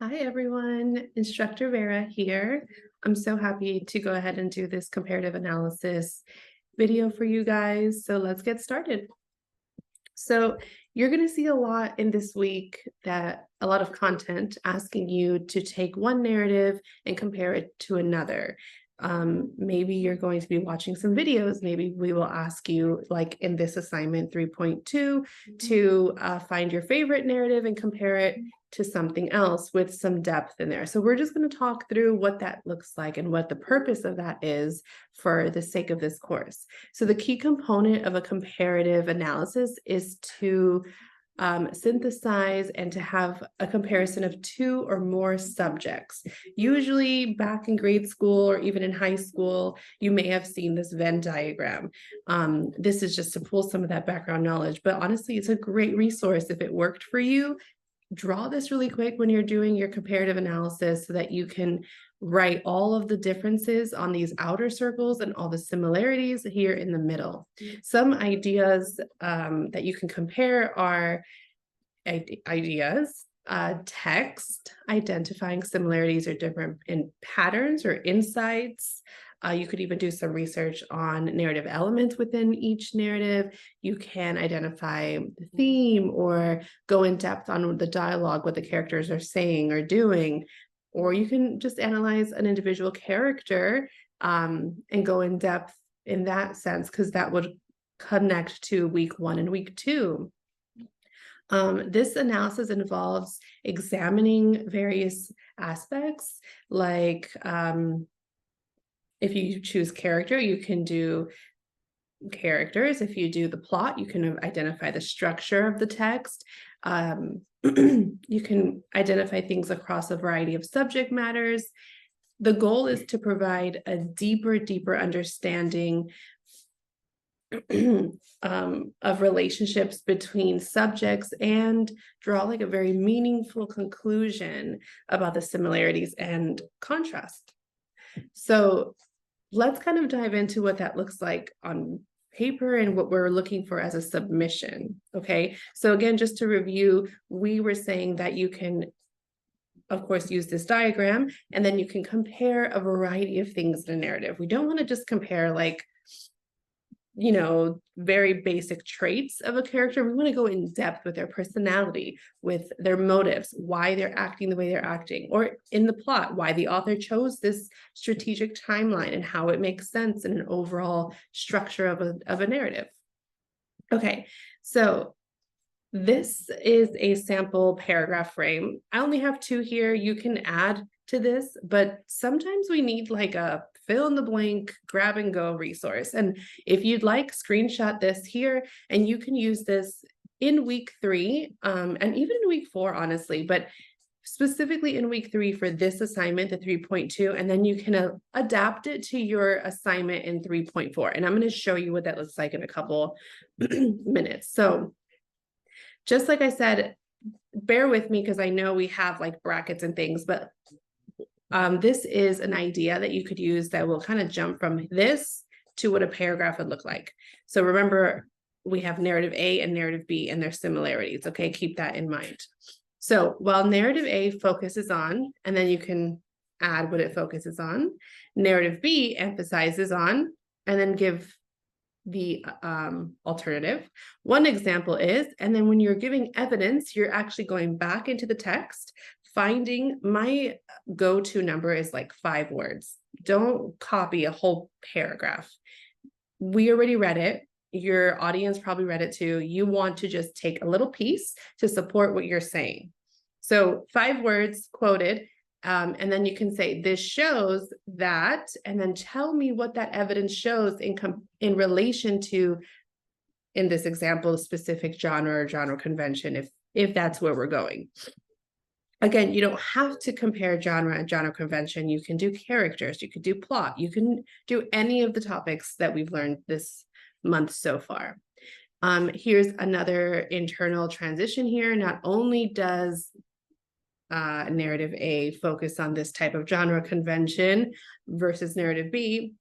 Hi everyone, Instructor Vera here. I'm so happy to go ahead and do this comparative analysis video for you guys. So let's get started. So you're going to see a lot in this week, that a lot of content asking you to take one narrative and compare it to another. Maybe you're going to be watching some videos. Maybe we will ask you, like in this assignment 3.2, to find your favorite narrative and compare it to something else with some depth in there. So we're just going to talk through what that looks like and what the purpose of that is for the sake of this course. So the key component of a comparative analysis is to synthesize and to have a comparison of two or more subjects. Usually back in grade school or even in high school, you may have seen this Venn diagram. This is just to pull some of that background knowledge, but honestly, it's a great resource. If it worked for you, draw this really quick when you're doing your comparative analysis so that you can write all of the differences on these outer circles and all the similarities here in the middle. Some ideas that you can compare are ideas, text, identifying similarities or different in patterns or insights. You could even do some research on narrative elements within each narrative. You can identify the theme or go in depth on the dialogue, what the characters are saying or doing. Or you can just analyze an individual character and go in depth in that sense, because that would connect to week 1 and week 2. This analysis involves examining various aspects, like if you choose character, you can do characters. If you do the plot, you can identify the structure of the text. You can identify things across a variety of subject matters. The goal is to provide a deeper understanding of relationships between subjects and draw like a very meaningful conclusion about the similarities and contrast. So let's kind of dive into what that looks like on paper and what we're looking for as a submission. Okay, so again, just to review, we were saying that you can, of course, use this diagram, and then you can compare a variety of things in a narrative. We don't want to just compare like, very basic traits of a character. We want to go in depth with their personality, with their motives, why they're acting the way they're acting, or in the plot, why the author chose this strategic timeline and how it makes sense in an overall structure of a narrative. Okay, so this is a sample paragraph frame. I only have 2 here. You can add to this, but sometimes we need like a fill in the blank, grab and go resource. And if you'd like, screenshot this here, and you can use this in week 3, and even in week 4, honestly, but specifically in week 3 for this assignment, the 3.2, and then you can adapt it to your assignment in 3.4. And I'm going to show you what that looks like in a couple minutes. So just like I said, bear with me because I know we have like brackets and things, but this is an idea that you could use that will kind of jump from this to what a paragraph would look like. So remember, we have narrative A and narrative B and their similarities. Okay, keep that in mind. So while narrative A focuses on, and then you can add what it focuses on, narrative B emphasizes on, and then give the alternative. One example is, and then when you're giving evidence, you're actually going back into the text, finding my go-to number is like 5 words. Don't copy a whole paragraph. We already read it. Your audience probably read it too. You want to just take a little piece to support what you're saying. So 5 words quoted. And then you can say, this shows that, and then tell me what that evidence shows in relation to, in this example, a specific genre or genre convention, if that's where we're going. Again, you don't have to compare genre and genre convention. You can do characters, you could do plot, you can do any of the topics that we've learned this month so far. Here's another internal transition here. Not only does narrative A focus on this type of genre convention versus narrative B,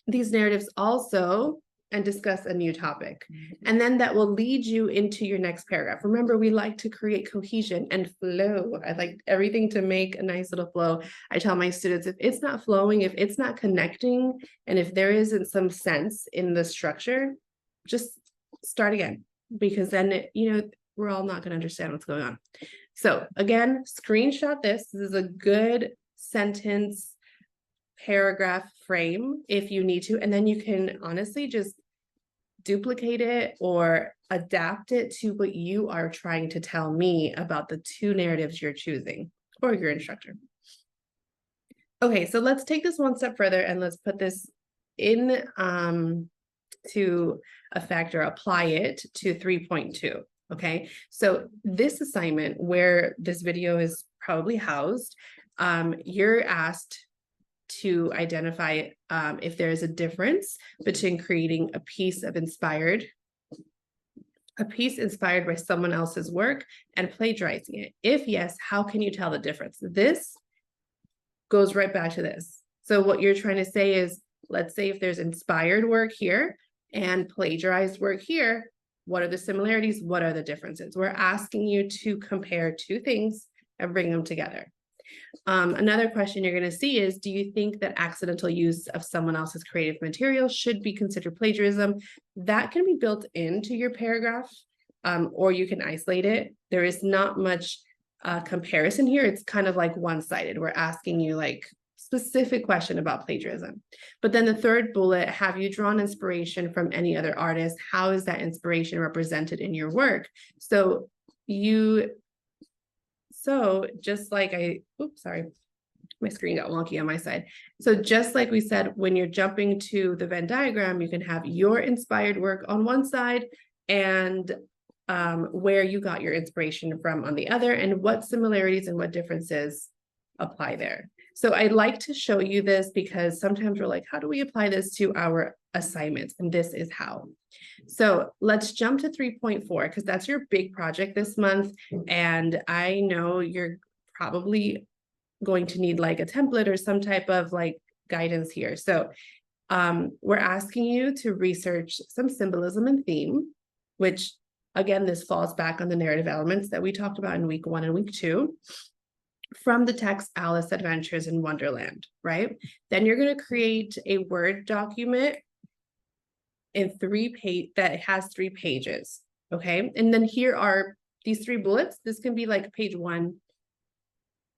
these narratives also and discuss a new topic. And then that will lead you into your next paragraph. Remember, we like to create cohesion and flow. I like everything to make a nice little flow. I tell my students, if it's not flowing, if it's not connecting, and if there isn't some sense in the structure, just start again, because then, we're all not going to understand what's going on. So again, screenshot this. This is a good sentence paragraph frame if you need to, and then you can honestly just duplicate it or adapt it to what you are trying to tell me about the two narratives you're choosing or your instructor. Okay, so let's take this one step further and let's put this in to effect or apply it to 3.2. Okay, so this assignment where this video is probably housed, you're asked to identify if there is a difference between creating a piece inspired by someone else's work and plagiarizing it. If yes, how can you tell the difference? This goes right back to this. So what you're trying to say is, let's say if there's inspired work here and plagiarized work here, what are the similarities? What are the differences? We're asking you to compare two things and bring them together. Another question you're going to see is, do you think that accidental use of someone else's creative material should be considered plagiarism? That can be built into your paragraph, or you can isolate it. There is not much comparison here. It's kind of like one-sided. We're asking you like specific question about plagiarism. But then the third bullet, have you drawn inspiration from any other artist? How is that inspiration represented in your work? So just like sorry, my screen got wonky on my side. So just like we said, when you're jumping to the Venn diagram, you can have your inspired work on one side and where you got your inspiration from on the other, and what similarities and what differences apply there. So I'd like to show you this because sometimes we're like, how do we apply this to our assignments? And this is how. So let's jump to 3.4 because that's your big project this month. And I know you're probably going to need like a template or some type of like guidance here. So we're asking you to research some symbolism and theme, which again, this falls back on the narrative elements that we talked about in week 1 and week 2. From the text Alice Adventures in Wonderland, right? Then you're going to create a Word document in that has 3 pages, okay? And then here are these 3 bullets. This can be like page 1,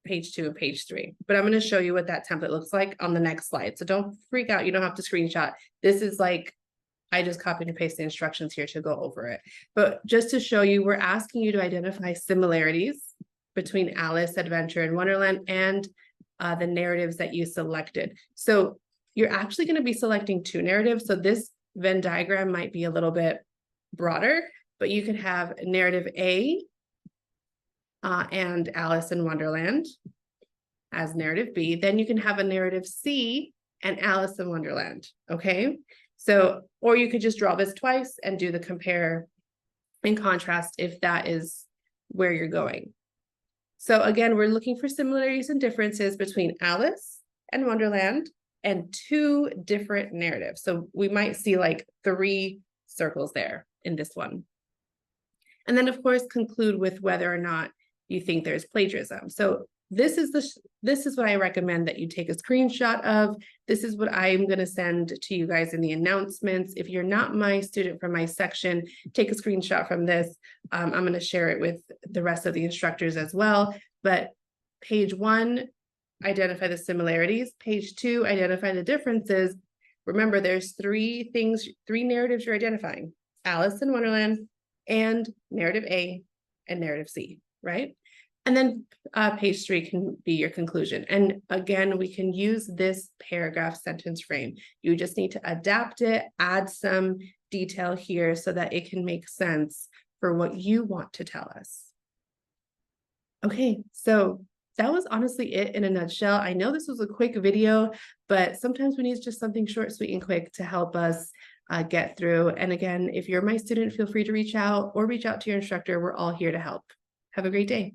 page 2, and page 3. But I'm going to show you what that template looks like on the next slide. So don't freak out. You don't have to screenshot. This is like, I just copied and pasted the instructions here to go over it. But just to show you, we're asking you to identify similarities between Alice Adventure in Wonderland and the narratives that you selected. So you're actually going to be selecting 2 narratives. So this Venn diagram might be a little bit broader, but you could have narrative A and Alice in Wonderland as narrative B. Then you can have a narrative C and Alice in Wonderland, okay? So, or you could just draw this twice and do the compare and contrast if that is where you're going. So again, we're looking for similarities and differences between Alice and Wonderland and 2 different narratives. So we might see like 3 circles there in this one. And then of course, conclude with whether or not you think there's plagiarism. So this is what I recommend that you take a screenshot of. This is what I'm going to send to you guys in the announcements. If you're not my student from my section, take a screenshot from this. I'm going to share it with the rest of the instructors as well. But page 1, identify the similarities. Page 2, identify the differences. Remember, there's 3 narratives you're identifying: Alice in Wonderland and narrative A and narrative C, right? And then page 3 can be your conclusion. And again, we can use this paragraph sentence frame. You just need to adapt it, add some detail here so that it can make sense for what you want to tell us. Okay, so that was honestly it in a nutshell. I know this was a quick video, but sometimes we need just something short, sweet, and quick to help us get through. And again, if you're my student, feel free to reach out to your instructor. We're all here to help. Have a great day.